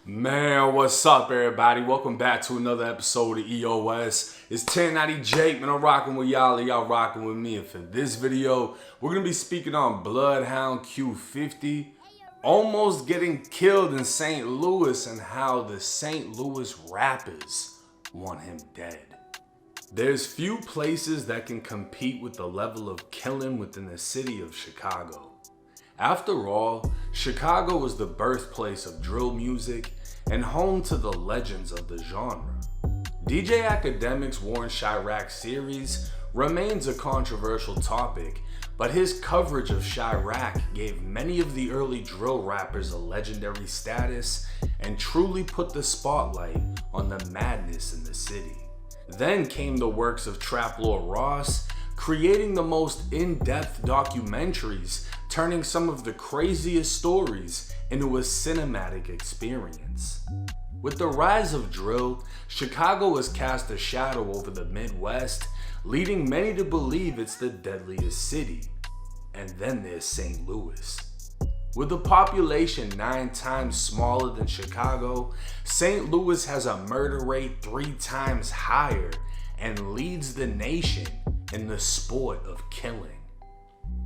Man, what's up, everybody? Welcome back to another episode of EOS. It's 1090 Jake, man. I'm rocking with y'all, and y'all rocking with me. And for this video, we're gonna be speaking on Bloodhound Q50 almost getting killed in St. Louis and how the St. Louis rappers want him dead. There's few places that can compete with the level of killing within the city of Chicago. After all, Chicago is the birthplace of drill music and home to the legends of the genre. DJ Academic's Warren Chirac series remains a controversial topic, but his coverage of Chirac gave many of the early drill rappers a legendary status and truly put the spotlight on the madness in the city. Then came the works of Trap Lord Ross, creating the most in-depth documentaries, turning some of the craziest stories into a cinematic experience. With the rise of drill, Chicago has cast a shadow over the Midwest, leading many to believe it's the deadliest city. And then there's St. Louis. With a population 9 times smaller than Chicago, St. Louis has a murder rate 3 times higher and leads the nation in the sport of killing.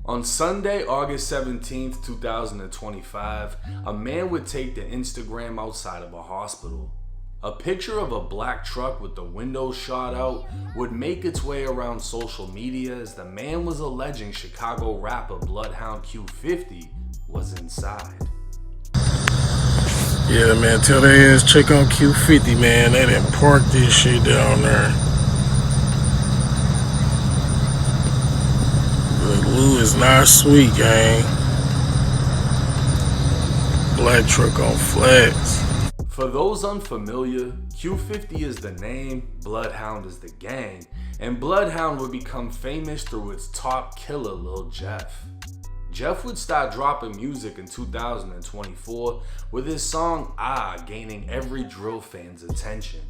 On Sunday, August 17th, 2025, a man would take to Instagram outside of a hospital. A picture of a black truck with the windows shot out would make its way around social media as the man was alleging Chicago rapper Bloodhound Q50 was inside. Yeah, man, tell their ass check on Q50, man. They done parked this shit down there. But Lou is not sweet, gang. Black truck on flats. For those unfamiliar, Q50 is the name, Bloodhound is the gang, and Bloodhound would become famous through its top killer, Lil Jeff. Jeff would start dropping music in 2024 with his song Ah gaining every drill fan's attention.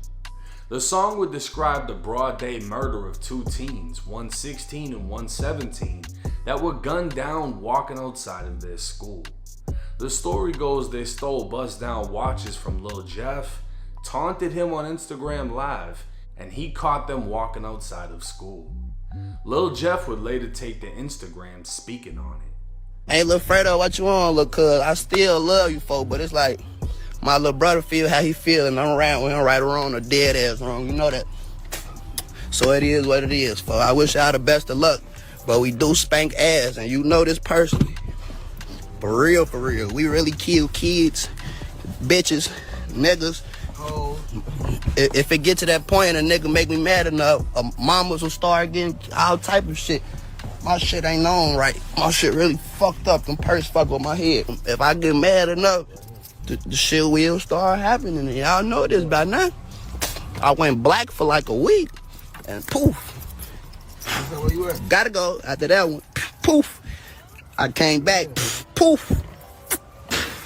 The song would describe the broad day murder of 2 teens, one 16 and one 17, that were gunned down walking outside of their school. The story goes they stole bust-down watches from Lil Jeff, taunted him on Instagram Live, and he caught them walking outside of school. Lil Jeff would later take to Instagram speaking on it. Hey, Lil Fredo, what you on, Lil Cuz? I still love you, folk, but it's like my little brother feel how he feel, and I'm around with him right or wrong or dead ass wrong. You know that. So it is what it is, folk. I wish y'all the best of luck, but we do spank ass, and you know this personally. For real, for real. We really kill kids, bitches, niggas. If it get to that point and a nigga make me mad enough, mamas will start getting all type of shit. My shit ain't on right. My shit really fucked up. Them purse fuck with my head. If I get mad enough, the shit will start happening. And y'all know this by now. I went black for like a week, and poof. Where you at? Gotta go. After that one, poof. I came back, poof.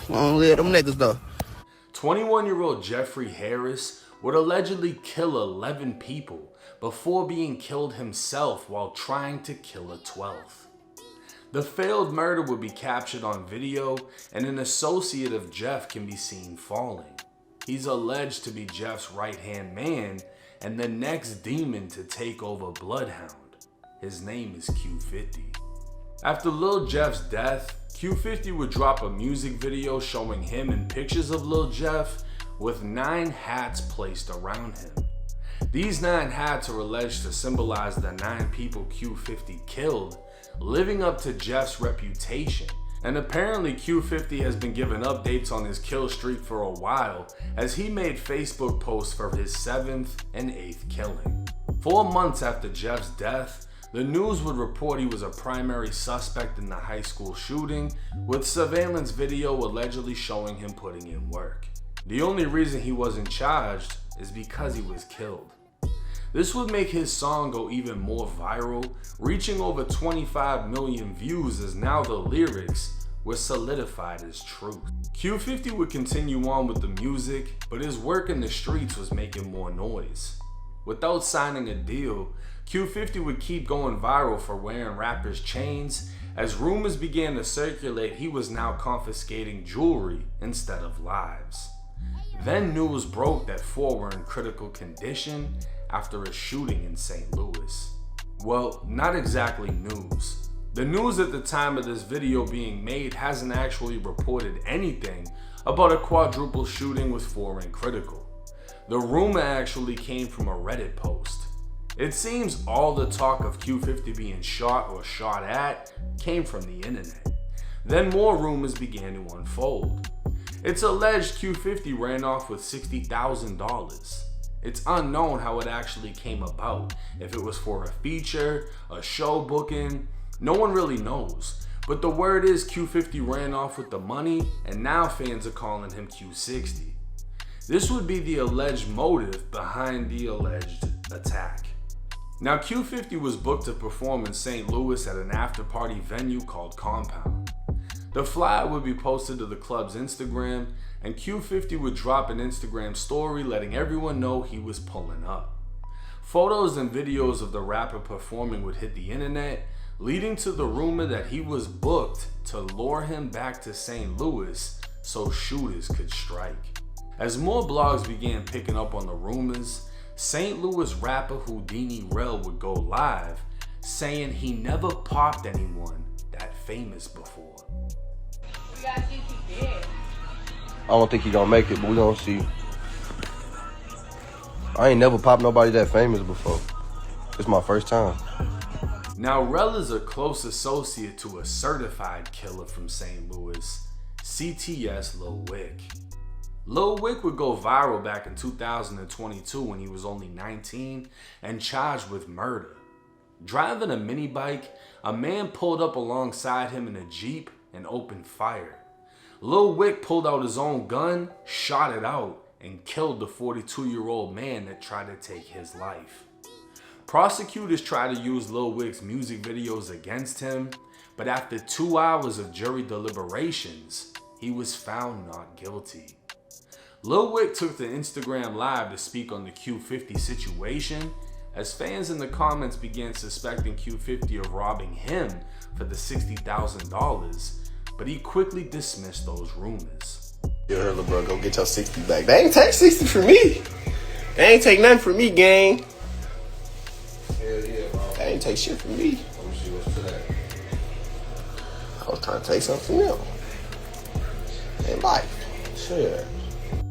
I don't live them niggas though. 21-year-old Jeffrey Harris would allegedly kill 11 people before being killed himself while trying to kill a 12th. The failed murder would be captured on video, and an associate of Jeff can be seen falling. He's alleged to be Jeff's right-hand man and the next demon to take over Bloodhound. His name is Q50. After Lil Jeff's death, Q50 would drop a music video showing him and pictures of Lil Jeff with 9 hats placed around him. These 9 hats are alleged to symbolize the 9 people Q50 killed, living up to Jeff's reputation. And apparently Q50 has been given updates on his kill streak for a while, as he made Facebook posts for his 7th and 8th killing. 4 months after Jeff's death, the news would report he was a primary suspect in the high school shooting, with surveillance video allegedly showing him putting in work. The only reason he wasn't charged is because he was killed. This would make his song go even more viral, reaching over 25 million views, as now the lyrics were solidified as truth. Q50 would continue on with the music, but his work in the streets was making more noise. Without signing a deal, Q50 would keep going viral for wearing rappers' chains, as rumors began to circulate he was now confiscating jewelry instead of lives. Then news broke that 4 were in critical condition after a shooting in St. Louis. Well, not exactly news. The news at the time of this video being made hasn't actually reported anything about a quadruple shooting with 4 in critical. The rumor actually came from a Reddit post. It seems all the talk of Q50 being shot or shot at came from the internet. Then more rumors began to unfold. It's alleged Q50 ran off with $60,000. It's unknown how it actually came about, if it was for a feature, a show booking, no one really knows. But the word is Q50 ran off with the money, and now fans are calling him Q60. This would be the alleged motive behind the alleged attack. Now Q50 was booked to perform in St. Louis at an after-party venue called Compound. The flyer would be posted to the club's Instagram, and Q50 would drop an Instagram story letting everyone know he was pulling up. Photos and videos of the rapper performing would hit the internet, leading to the rumor that he was booked to lure him back to St. Louis so shooters could strike. As more blogs began picking up on the rumors, St. Louis rapper Houdini Rel would go live, saying he never popped anyone that famous before. We gotta see if he did. I don't think he gonna make it, but we gonna see. I ain't never popped nobody that famous before. It's my first time. Now Rel is a close associate to a certified killer from St. Louis, CTS Lil Wick. Lil Wick would go viral back in 2022 when he was only 19 and charged with murder. Driving a mini bike, a man pulled up alongside him in a Jeep and opened fire. Lil Wick pulled out his own gun, shot it out, and killed the 42-year-old man that tried to take his life. Prosecutors tried to use Lil Wick's music videos against him, but after 2 hours of jury deliberations, he was found not guilty. Lil Wick took to Instagram Live to speak on the Q50 situation, as fans in the comments began suspecting Q50 of robbing him for the $60,000, but he quickly dismissed those rumors. Yo, little bro, go get your 60 back. They ain't take 60 from me. They ain't take nothing from me, gang. Hell yeah, bro. They ain't take shit from me. Let me see what's to that. I was trying to take something from them. In life. Shit.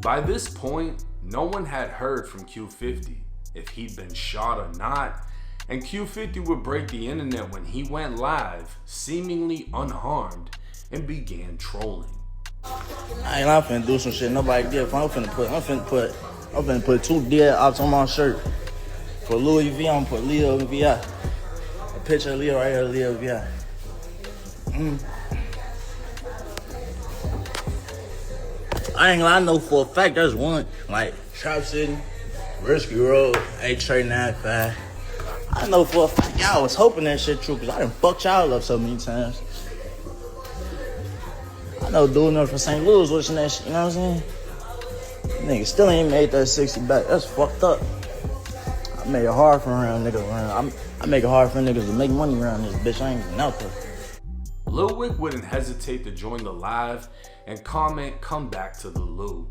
By this point, no one had heard from Q50, if he'd been shot or not, and Q50 would break the internet when he went live, seemingly unharmed, and began trolling. I ain't finna do some shit nobody did. I'm finna put 2 dead ops on my shirt. For Louis V, I'm gonna put Leo VI. A picture of Leo right here, Leo VI. I ain't gonna know for a fact there's one, like Trap City, Risky Road, H395. I know for a fact y'all was hoping that shit true, cause I done fucked y'all up so many times. I know doing nothing for St. Louis watching that shit, you know what I'm saying? Nigga still ain't made that 60 back. That's fucked up. I made it hard for around niggas around. I make it hard for niggas to make money around this bitch. I ain't even out there. Lil Wick wouldn't hesitate to join the live and comment, "Come back to the Lou."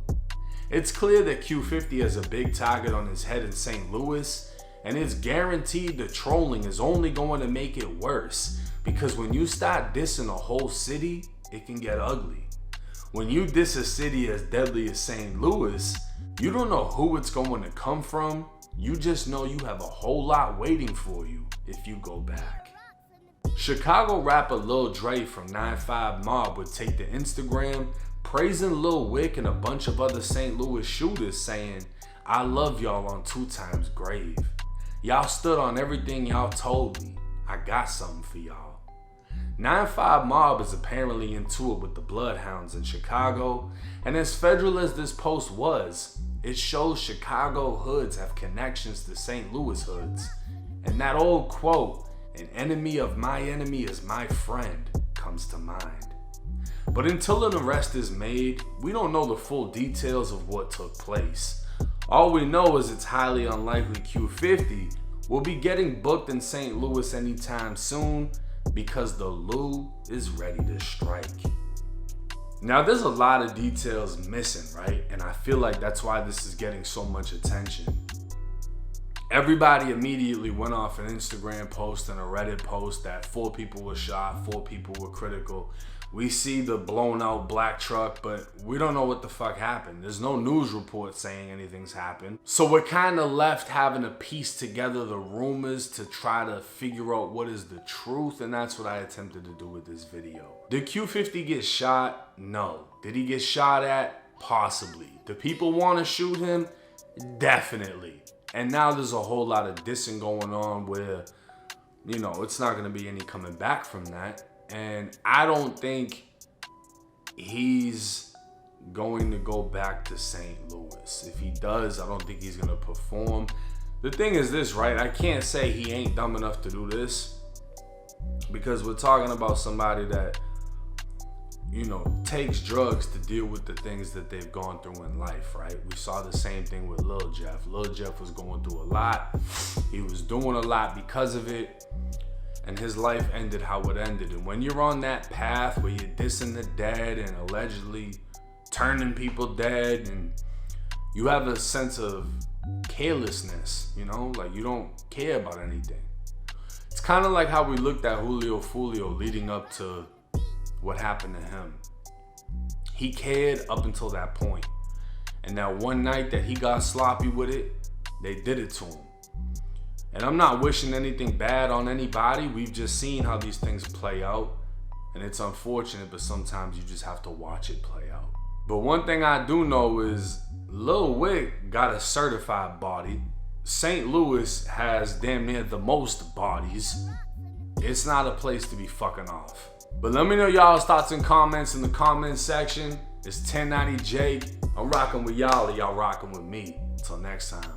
It's clear that Q50 has a big target on his head in St. Louis, and it's guaranteed the trolling is only going to make it worse, because when you start dissing a whole city, it can get ugly. When you diss a city as deadly as St. Louis, you don't know who it's going to come from. You just know you have a whole lot waiting for you if you go back. Chicago rapper Lil Dre from 9-5 Mob would take to Instagram praising Lil Wick and a bunch of other St. Louis shooters, saying, "I love y'all on 2 times grave. Y'all stood on everything y'all told me. I got something for y'all." 9-5 Mob is apparently into it with the Bloodhounds in Chicago, and as federal as this post was, it shows Chicago hoods have connections to St. Louis hoods. And that old quote, "An enemy of my enemy is my friend," comes to mind. But until an arrest is made, we don't know the full details of what took place. All we know is it's highly unlikely Q50 will be getting booked in St. Louis anytime soon, because the Lou is ready to strike. Now, there's a lot of details missing, right? And I feel like that's why this is getting so much attention. Everybody immediately went off an Instagram post and a Reddit post that 4 people were shot, 4 people were critical. We see the blown out black truck, but we don't know what the fuck happened. There's no news report saying anything's happened. So we're kind of left having to piece together the rumors to try to figure out what is the truth, and that's what I attempted to do with this video. Did Q50 get shot? No. Did he get shot at? Possibly. Do people want to shoot him? Definitely. And now there's a whole lot of dissing going on where, you know, it's not going to be any coming back from that. And I don't think he's going to go back to St. Louis. If he does, I don't think he's going to perform. The thing is this, right? I can't say he ain't dumb enough to do this, because we're talking about somebody that, you know, takes drugs to deal with the things that they've gone through in life, right? We saw the same thing with Lil Jeff. Lil Jeff was going through a lot. He was doing a lot because of it. And his life ended how it ended. And when you're on that path where you're dissing the dead and allegedly turning people dead, and you have a sense of carelessness, you know, like you don't care about anything. It's kind of like how we looked at Julio Fulio leading up to what happened to him. He cared up until that point. And that one night that he got sloppy with it, they did it to him. And I'm not wishing anything bad on anybody. We've just seen how these things play out. And it's unfortunate, but sometimes you just have to watch it play out. But one thing I do know is Lil Wick got a certified body. St. Louis has damn near the most bodies. It's not a place to be fucking off. But let me know y'all's thoughts and comments in the comments section. It's 1090 Jake. I'm rocking with y'all, and y'all rocking with me. Until next time.